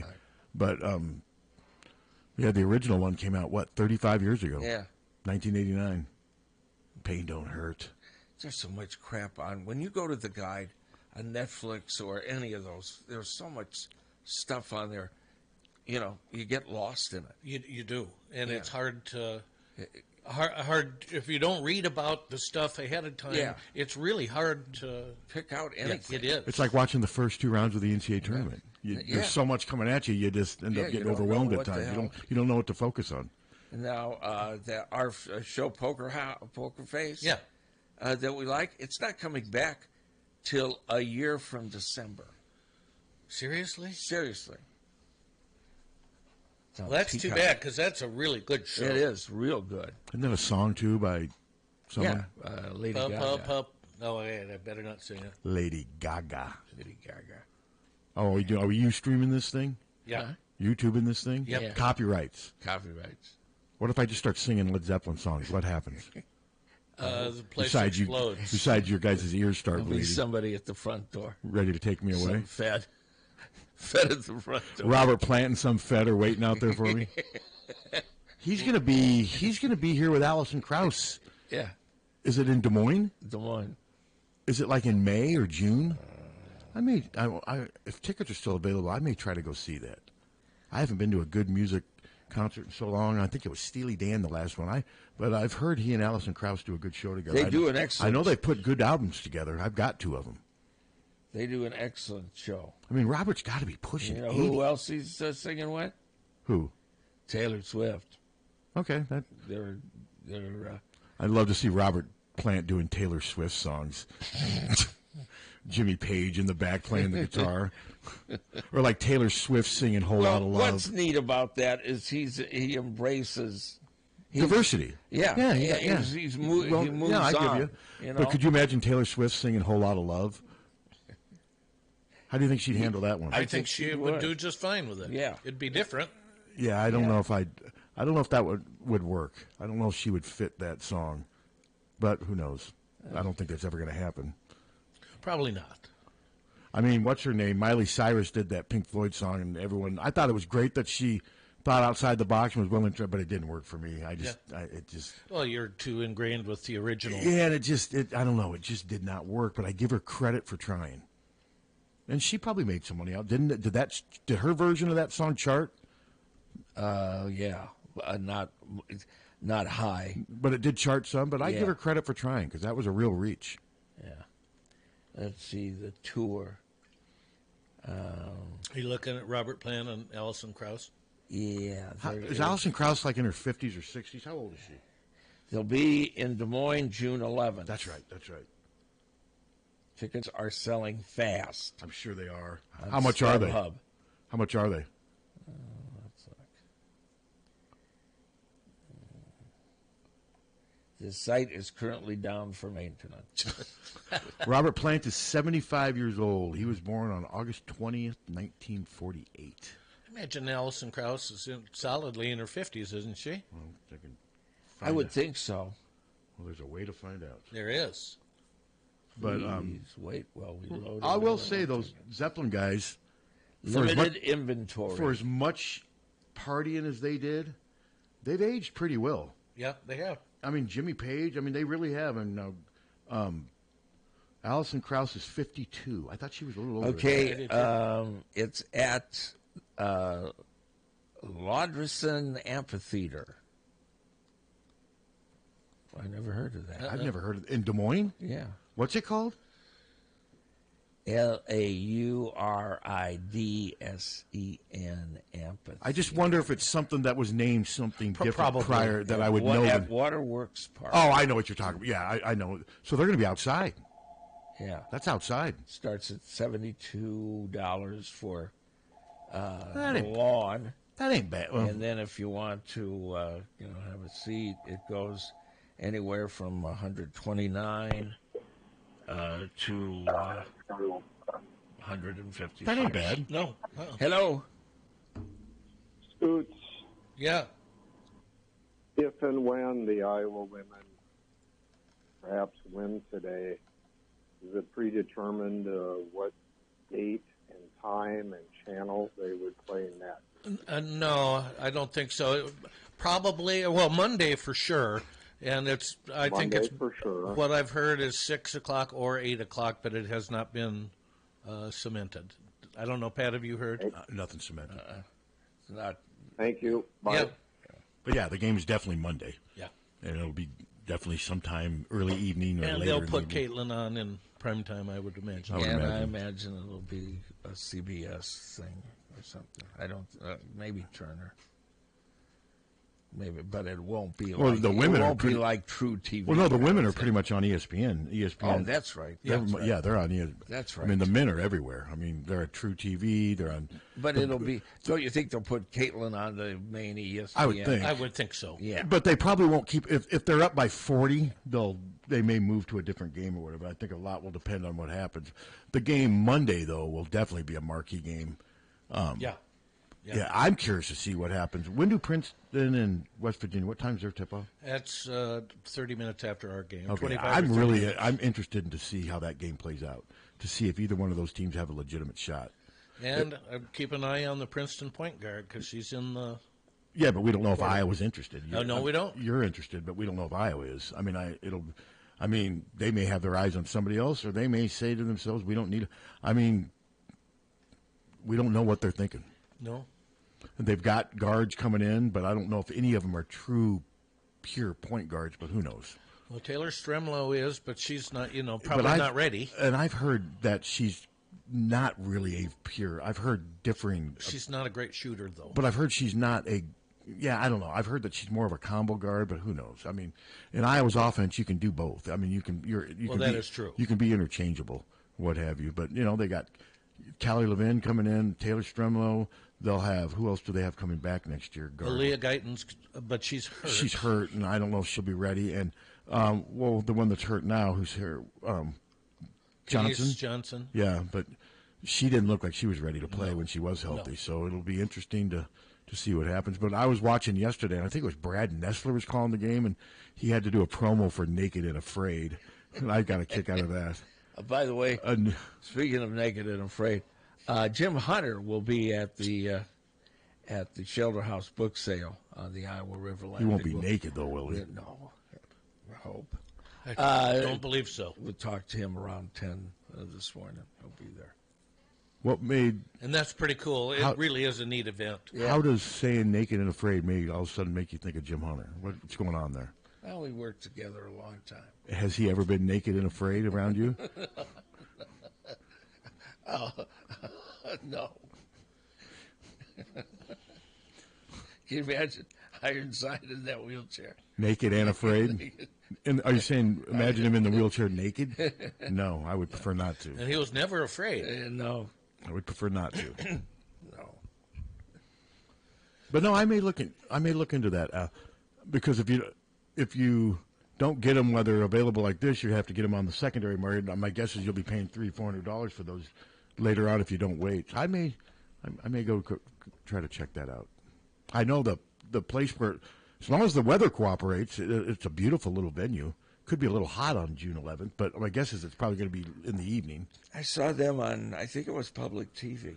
The original one came out 35 years ago. Yeah, 1989. Pain don't hurt. There's so much crap on when you go to the guide on Netflix or any of those. There's so much stuff on there. You know, you get lost in it. You do, and it's hard to. Hard if you don't read about the stuff ahead of time. Yeah. It's really hard to pick out anything. It is. It's like watching the first 2 rounds of the NCAA tournament. There's so much coming at you, you just end up getting overwhelmed at times. You don't know what to focus on. Now, our show Poker Face, that we like, it's not coming back till a year from December. Seriously? Seriously. Well, that's too bad because that's a really good show. It is real good. Isn't that a song too by someone? Yeah, Lady Gaga. Oh, wait, I better not sing it. Lady Gaga. Lady Gaga. Oh, are you streaming this thing? Yeah. YouTubing this thing? Yep. Yeah. Copyrights. What if I just start singing Led Zeppelin songs? What happens? The place explodes. Besides your guys' ears start There'll bleeding. be somebody at the front door. Ready to take me away? Some fed at the front door. Robert Plant and some fed are waiting out there for me. He's gonna be here with Alison Krauss. Yeah. Is it in Des Moines? Des Moines. Is it like in May or June? If tickets are still available, I may try to go see that. I haven't been to a good music concert in so long. I think it was Steely Dan the last one. But I've heard he and Alison Krauss do a good show together. They do an excellent. I know they put good albums together. I've got 2 of them. They do an excellent show. I mean, Robert's got to be pushing. You know 80. who else he's singing with? Who? Taylor Swift. Okay, They're. I'd love to see Robert Plant doing Taylor Swift songs. Jimmy Page in the back playing the guitar, or like Taylor Swift singing "Whole Lot of Love." What's neat about that is he embraces diversity. Yeah. He moves I on. give you. But could you imagine Taylor Swift singing "Whole Lot of Love"? How do you think she'd handle that one? I think she would do just fine with it. Yeah. It'd be different. Yeah, I don't know if I don't know if that would work. I don't know if she would fit that song, but who knows? I don't think that's ever going to happen. Probably not. I mean, what's her name? Miley Cyrus did that Pink Floyd song, and everyone. I thought it was great that she thought outside the box and was willing to, but it didn't work for me. It just. Well, you're too ingrained with the original. Yeah, and I don't know. It just did not work. But I give her credit for trying. And she probably made some money out, didn't it? Did her version of that song chart? Yeah, not high. But it did chart some. But I give her credit for trying because that was a real reach. Yeah. Let's see the tour. Are you looking at Robert Plant and Alison Krauss? Yeah. Is Alison Krauss like in her 50s or 60s? How old is she? They'll be in Des Moines June 11th. That's right. Tickets are selling fast. I'm sure they are. How much are they? Hub. How much are they? Let's look. The site is currently down for maintenance. Robert Plant is 75 years old. He was born on August 20th, 1948. Imagine Alison Krauss is solidly in her 50s, isn't she? Well, I would think so. Well, there's a way to find out. There is. But wait while we load. I will say those Zeppelin guys, limited inventory. For as much partying as they did, they've aged pretty well. Yeah, they have. I mean, Jimmy Page. I mean, they really have. And Alison Krauss is 52. I thought she was a little older. Okay, it's at Laudrison Amphitheater. I never heard of that. I've never heard of it. In Des Moines? Yeah. What's it called? Laudrisen Amphitheater. I just wonder if it's something that was named something different Probably. prior that I would know. At Waterworks Park. Oh, I know what you're talking about. Yeah, I know. So they're going to be outside. Yeah. That's outside. Starts at $72 for That the ain't- lawn. That ain't bad. Well, And then if you want to have a seat, it goes anywhere from 129 to 150. that ain't bad. No. Hello. Scoots, Yeah. if and when the Iowa women perhaps win today, is it predetermined what date and time and channel they would play in that? No, I don't think so. Probably, well, Monday for sure. And I think it's for sure. What I've heard is 6 o'clock or 8 o'clock, but it has not been cemented. I don't know, Pat, have you heard? Nothing cemented. It's not. Thank you. Bye. Yeah. But yeah, the game is definitely Monday. Yeah. And it'll be definitely sometime early evening or And later. they'll in the put evening. Caitlin on in prime time, I would imagine. And I imagine it'll be a CBS thing or something. I don't. Maybe Turner. Maybe, but it won't be. Well, like, the women it are won't pretty, be like True TV. Well, no, the women are pretty much on ESPN. ESPN. Oh, that's right. They're, That's right. Yeah, they're on ESPN. That's I right. mean, the men are everywhere. I mean, they're at True TV. They're on. But it'll be. Don't you think they'll put Caitlin on the main ESPN? I would think. I would think so. Yeah. But they probably won't keep. If they're up by 40, they may move to a different game or whatever. I think a lot will depend on what happens. The game Monday, though, will definitely be a marquee game. Yeah. Yeah, I'm curious to see what happens. When do Princeton and West Virginia? What time's their tip-off? That's 30 minutes after our game. Okay, 25 or 30 minutes. I'm interested to see how that game plays out, to see if either one of those teams have a legitimate shot. And keep an eye on the Princeton point guard because she's in the. Yeah, but we don't know if Iowa's interested. No, we don't. You're interested, but we don't know if Iowa is. I mean, they may have their eyes on somebody else, or they may say to themselves, "We don't need." We don't know what they're thinking. No. They've got guards coming in, but I don't know if any of them are true, pure point guards. But who knows? Well, Taylor Stremlow is, but she's not. But Probably not ready. And I've heard that she's not really a pure. I've heard differing. She's not a great shooter, though. But I've heard she's not a. Yeah, I don't know. I've heard that she's more of a combo guard, but who knows? I mean, in Iowa's offense, you can do both. I mean, That is true. You can be interchangeable, what have you. But they got Callie Levin coming in, Taylor Stremlow. They'll have, who else do they have coming back next year? Leah Guyton's, but she's hurt. She's hurt, and I don't know if she'll be ready. And the one that's hurt now, who's here, Johnson. Johnson. Yeah, but she didn't look like she was ready to play when she was healthy. So it'll be interesting to see what happens. But I was watching yesterday, and I think it was Brad Nessler was calling the game, and he had to do a promo for Naked and Afraid. And I got a kick out of that. By the way, speaking of Naked and Afraid, Jim Hunter will be at the Shelter House book sale on the Iowa River. He won't be naked, though, will he? No, I hope. I don't believe so. We'll talk to him around 10 this morning. He'll be there. What made... And that's pretty cool. It really is a neat event. Yeah. How does saying Naked and Afraid all of a sudden make you think of Jim Hunter? What's going on there? Well, we worked together a long time. Has he ever been naked and afraid around you? No. Can you imagine Ironside in that wheelchair? Naked and afraid? And are you saying imagine him in the wheelchair naked? No, I would prefer not to. And he was never afraid. No. I would prefer not to. No. But no, I may look into that because if you don't get them while they're available like this, you have to get them on the secondary market. My guess is you'll be paying $300-$400 for those later on if you don't wait. I may go try to check that out. I know the place where, as long as the weather cooperates, it's a beautiful little venue. Could be a little hot on June 11th, but my guess is it's probably going to be in the evening. I saw them on, I think it was public TV.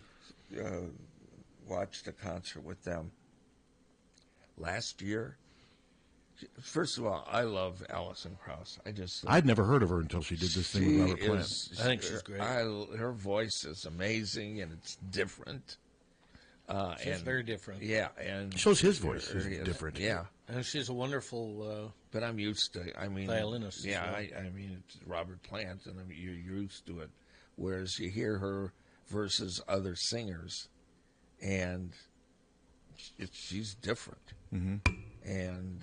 Watched a concert with them last year. First of all, I love Alison Krauss. I'd never heard of her until she did this thing with Robert Plant. I think she's great. Her voice is amazing, and it's different. She's very different. Yeah, and shows his voice is different. Yeah, and she's a wonderful. But I'm used to. Violinist. Yeah, I mean, it's Robert Plant, and you're used to it. Whereas you hear her versus other singers, and she's different. Mm-hmm. And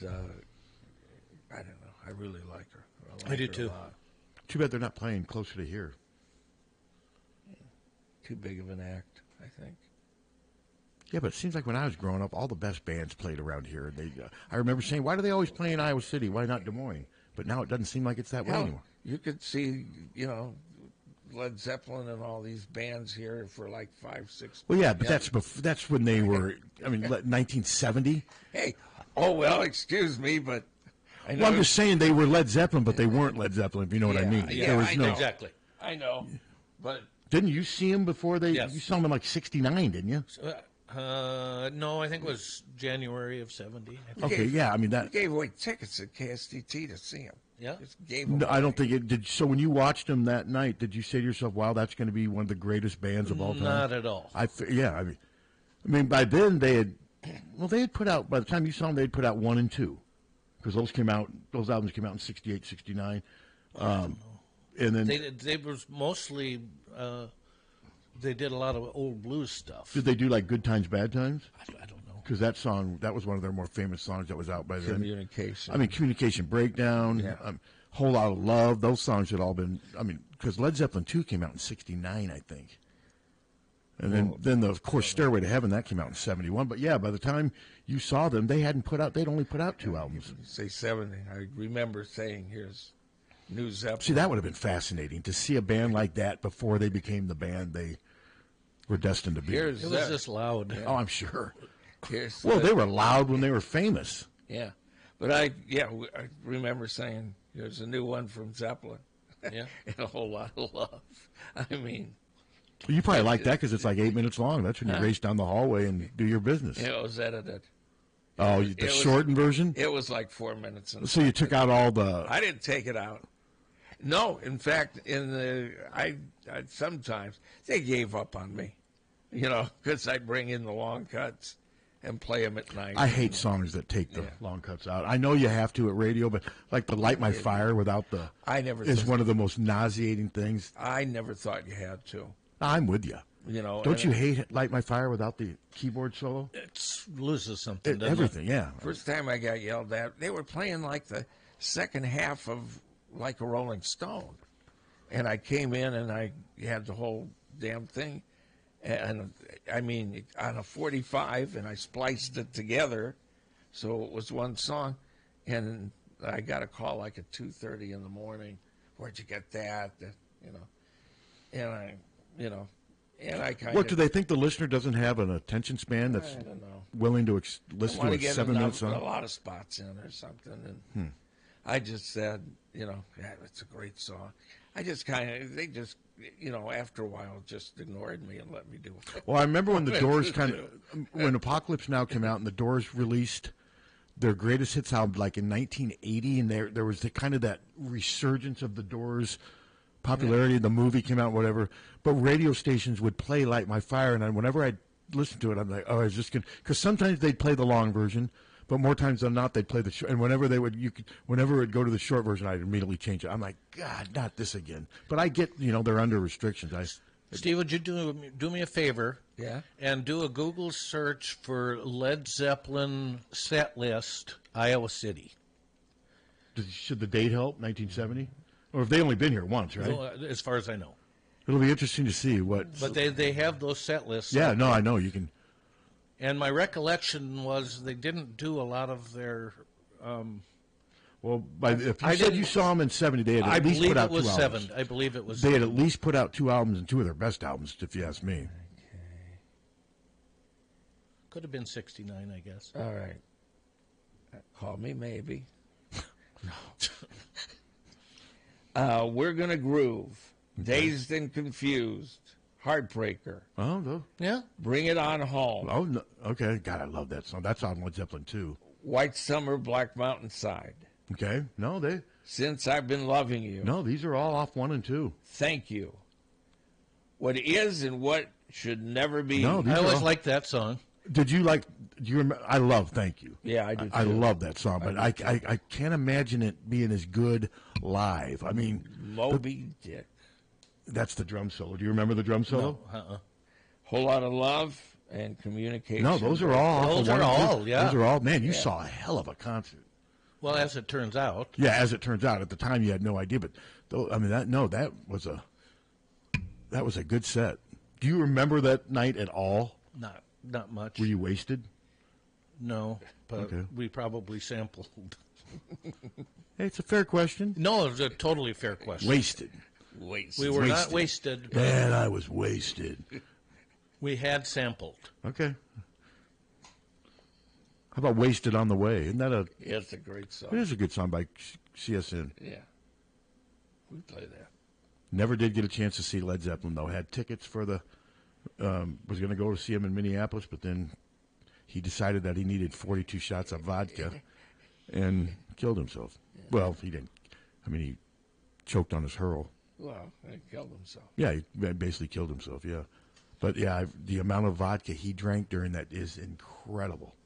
I don't know. I really like her. I do too. Too bad they're not playing closer to here. Too big of an act, I think. Yeah, but it seems like when I was growing up, all the best bands played around here. I remember saying, why do they always play in Iowa City? Why not Des Moines? But now it doesn't seem like it's that way anymore. You could see, Led Zeppelin and all these bands here for like 5, 6. Well, yeah, but that's when they were. 1970. Hey, excuse me, but I know. Well, I'm just saying they were Led Zeppelin, but they weren't Led Zeppelin. If you know what I mean. Yeah, I know. Exactly. I know, but didn't you see them before they? Yes. You saw them in like '69, didn't you? No, I think it was January of '70. Okay, yeah, that. You gave away tickets at KSTT to see them. Yeah. Just gave them away. I don't think it did. So when you watched them that night, did you say to yourself, "Wow, that's going to be one of the greatest bands of all time"? Not at all. I mean, by then they had put out. By the time you saw them, they'd put out 1 and 2, because those albums came out in '68, '69, and then they was mostly. They did a lot of old blues stuff. Did they do like Good Times, Bad Times? I don't know. Because that was one of their more famous songs that was out by then. Communication. Communication Breakdown, Whole Lot of Love. Those songs had all been. Because Led Zeppelin 2 came out in '69, I think. And then of course, Stairway to Heaven, that came out in '71. But yeah, by the time you saw them, they'd only put out 2 albums. Say 70. I remember saying, "Here's New Zeppelin." See, that would have been fascinating to see a band like that before they became the band they were destined to be. It was just loud. Oh, I'm sure. They were loud when they were famous. Yeah, but I remember saying, "There's a new one from Zeppelin." Yeah, and a whole lot of love. You probably like that because it's like 8 minutes long. That's when you race down the hallway and do your business. It was edited. Oh, the shortened version? It was like 4 minutes. So you took out all the... I didn't take it out. No, in fact, I sometimes they gave up on me, because I bring in the long cuts and play them at night. I hate songs that take the long cuts out. I know you have to at radio, but like the Light My Fire without the... is one of the most nauseating things. I never thought you had to. I'm with you. Don't you hate Light My Fire without the keyboard solo? It loses something. Everything, yeah. First time I got yelled at, they were playing like the second half of Like a Rolling Stone. And I came in and I had the whole damn thing. And on a 45, and I spliced it together. So it was one song. And I got a call like at 2:30 in the morning. Where'd you get that? And And I kind What, of... do they think the listener doesn't have an attention span that's I don't know. willing to listen Want to to a get 7-minute song? a lot of spots in or something. And I just said, yeah, it's a great song. I just they just, after a while just ignored me and let me do it. Well, I remember when the Doors when Apocalypse Now came out and the Doors released their greatest hits album like in 1980, and there was that resurgence of the Doors popularity. The movie came out, whatever, but radio stations would play Light My Fire, and whenever I'd listen to it, I'm like, oh, is this good? Because sometimes they'd play the long version, but more times than not, they'd play the short. And whenever whenever it would go to the short version, I'd immediately change it. I'm like, God, not this again. But I get, they're under restrictions. Steve, would you do me a favor? Yeah. And do a Google search for Led Zeppelin set list, Iowa City. Should the date help? 1970, or have they only been here once, right? Well, as far as I know. It'll be interesting to see what. But they have those set lists. Yeah, no, I know you can. And my recollection was they didn't do a lot of their. Well, if you said you saw them in 70, they had at least put out 2 albums. I believe it was. They had at least put out 2 albums and 2 of their best albums, if you ask me. Okay. Could have been 69, I guess. All right. Call me maybe. No. We're gonna groove. Okay. Dazed and Confused. Heartbreaker. Oh, no. Yeah. Bring It On Home. Oh, no. Okay. God, I love that song. That's on Led Zeppelin too. White Summer, Black Mountainside. Okay. No, Since I've Been Loving You. No, these are all off 1 and 2. Thank You. What Is and What Should Never Be. No, I always liked that song. Do you remember? I love Thank You. Yeah, I do too. I love that song, but I can't imagine it being as good live. I mean, Moby Dick. That's the drum solo. Do you remember the drum solo? No, Whole Lot of Love and Communication. No, those are all. Those are all, yeah. Those are all. Man, you saw a hell of a concert. Well, as it turns out. Yeah, as it turns out. At the time, you had no idea, but that was a good set. Do you remember that night at all? Not much. Were you wasted? No, but Okay. we probably sampled. Hey, it's a fair question. No, it was a totally fair question. Wasted. We were not wasted. Man, I was wasted. We had sampled. Okay. How about Wasted on the Way? Isn't that Yeah, it's a great song. It is a good song by CSN. Yeah. We play that. Never did get a chance to see Led Zeppelin, though. Had tickets for was going to go to see him in Minneapolis, but then he decided that he needed 42 shots of vodka and killed himself. Yeah. Well, he didn't. I mean, he choked on his hurl. Well, he killed himself. Yeah, he basically killed himself, yeah. But, yeah, the amount of vodka he drank during that is incredible.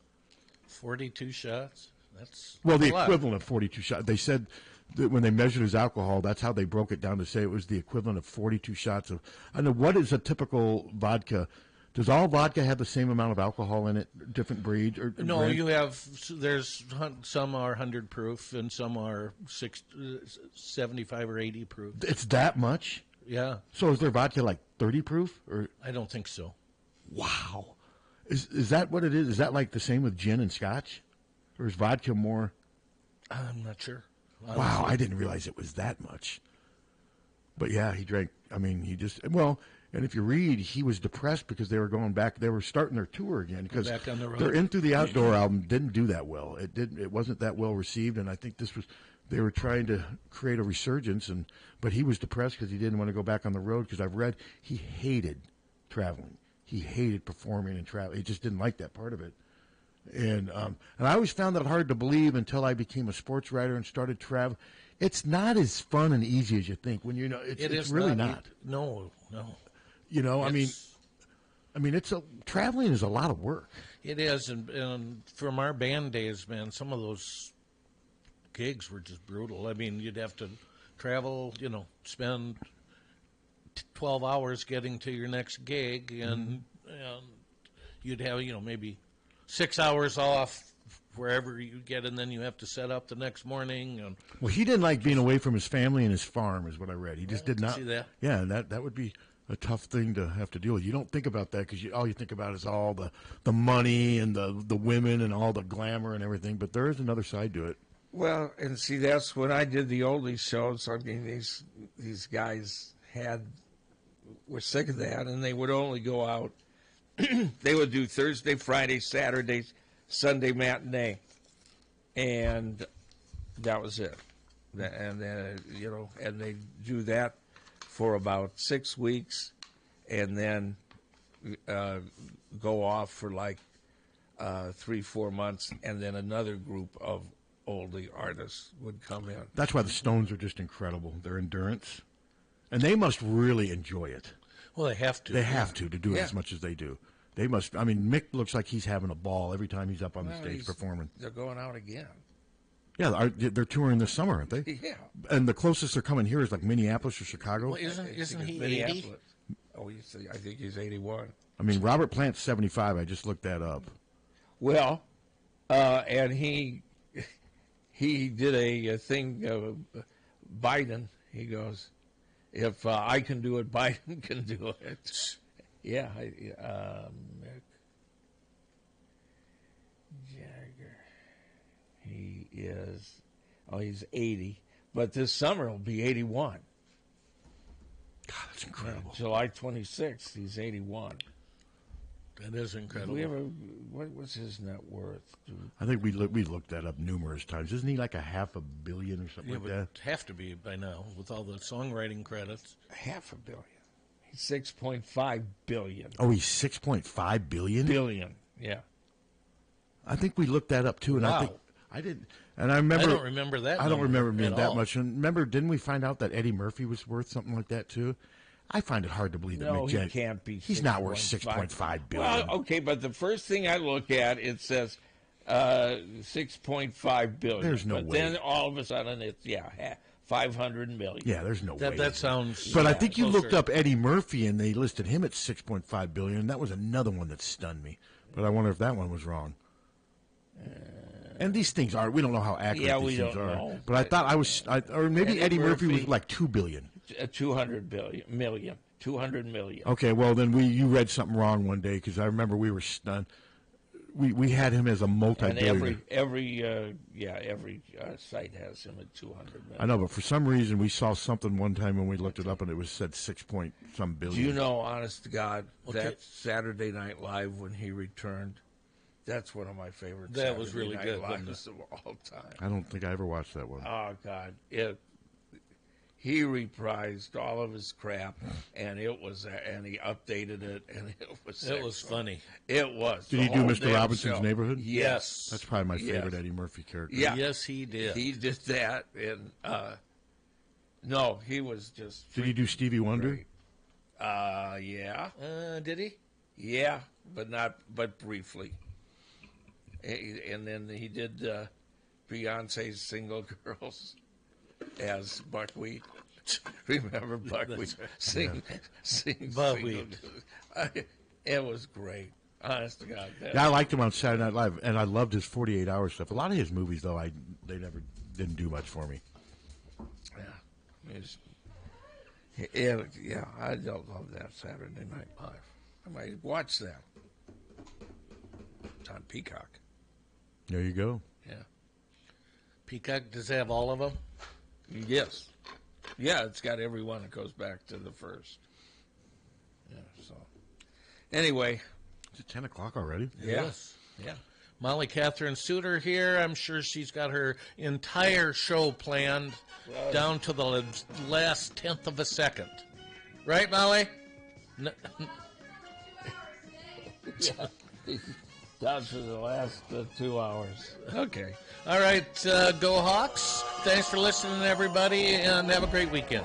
42 shots? That's the lot. Equivalent of 42 shots. They said that when they measured his alcohol, that's how they broke it down to say it was the equivalent of 42 shots of. I know, what is a typical vodka? Does all vodka have the same amount of alcohol in it? Different breeds or no? brand? You have some are 100 proof and some are 75 or 80 proof. It's that much. Yeah. So is their vodka like 30 proof? Or I don't think so. Wow. Is that what it is? Is that like the same with gin and scotch, or is vodka more? I'm not sure. Honestly. Wow, I didn't realize it was that much. But yeah, he drank. I mean, and if you read, he was depressed because they were going back. They were starting their tour again because back on the road. Their In Through the Outdoor album didn't do that well. It wasn't that well received, and I think they were trying to create a resurgence. But he was depressed because he didn't want to go back on the road. Because I've read he hated traveling. He hated performing and traveling. He just didn't like that part of it. And I always found that hard to believe until I became a sports writer and started traveling. It's not as fun and easy as you think. When it's really not. No. I mean, traveling is a lot of work. It is, and from our band days, man, some of those gigs were just brutal. I mean, you'd have to travel, spend 12 hours getting to your next gig, and you'd have, maybe 6 hours off wherever you get, and then you have to set up the next morning. And well, he didn't like being away from his family and his farm, is what I read. He just did not. See that? Yeah, that would be a tough thing to have to deal with. You don't think about that because all you think about is all the money and the women and all the glamour and everything. But there is another side to it. Well, and see, that's when I did the oldies shows. I mean, these guys had were sick of that, and they would only go out. They would do Thursday, Friday, Saturday, Sunday matinee, and that was it. And then and they do that for about 6 weeks, and then go off for like 3-4 months, and then another group of oldie artists would come in. That's why the Stones are just incredible. Their endurance, and they must really enjoy it. Well, they have to. They have to do it as much as they do. They must. I mean, Mick looks like he's having a ball every time he's up on the stage performing. They're going out again. Yeah, they're touring this summer, aren't they? Yeah. And the closest they're coming here is like Minneapolis or Chicago. Well, isn't he 80? Oh, I think he's 81. I mean, Robert Plant's 75. I just looked that up. Well, and he did a thing. Biden. He goes, if I can do it, Biden can do it. Yeah, Mick Jagger. He's 80, but this summer he'll be 81. God, that's incredible. July 26th, he's 81. That is incredible. What was his net worth? I think we looked that up numerous times. Isn't he like a $500 million or something like that? Would have to be by now with all the songwriting credits. $500 million. He's 6.5 billion. Oh, he's 6.5 billion. Billion. Yeah. I think we looked that up too, and Wow. I think I didn't. And I remember. I don't remember that. I don't remember being that all. much. And remember, didn't we find out that Eddie Murphy was worth something like that too? I find it hard to believe that Mick he Jagger can't be. He's not worth 6.5 billion. Well, okay, but the first thing I look at, it says 6.5 billion. There's no but way. Then all of a sudden it's 500 million. Yeah, there's no way. That sounds. But I think you closer. looked up Eddie Murphy and they listed him at 6.5 billion. That was another one that stunned me. But I wonder if that one was wrong. And these things are. We don't know how accurate these things are. Know, but I thought or maybe Eddie Murphy was like 2 billion. 200 million. 200 million. Okay, well then you read something wrong one day because I remember we were stunned. We had him as a multi-billionaire. And every site has him at 200 million. I know, but for some reason we saw something one time when we looked it up and it was said 6 point some billion. Do you know, honest to God, that Saturday Night Live when he returned? That's one of my favorite. That Saturday was really Night good, Lives of all time. I don't think I ever watched that one. Oh God, he reprised all of his crap, and he updated it, and it was. It was funny. It was. Did he do Mr. Robinson's Neighborhood? Yes, that's probably my favorite Eddie Murphy character. Yeah, yes, he did. He did that, and no, he was just. Did he do Stevie Wonder? Great. Yeah. Did he? Yeah, but briefly. And then he did Beyonce's Single Girls as Buckwheat. Remember Buckwheat? Sing Buckwheat. It was great. Honest to God. Yeah, I liked him on Saturday Night Live, and I loved his 48-hour stuff. A lot of his movies, though, they never didn't do much for me. Yeah, I don't love that Saturday Night Live. I might watch that. It's on Peacock. There you go. Yeah. Peacock, does it have all of them? Yes. Yeah, it's got every one that goes back to the first. Yeah, so. Anyway. Is it 10 o'clock already? Yes. Yeah. Molly Catherine Suter here. I'm sure she's got her entire show planned down to the last 10th of a second. Right, Molly? No. Yeah. Down to the last 2 hours. Okay. All right, go Hawks. Thanks for listening, everybody, and have a great weekend.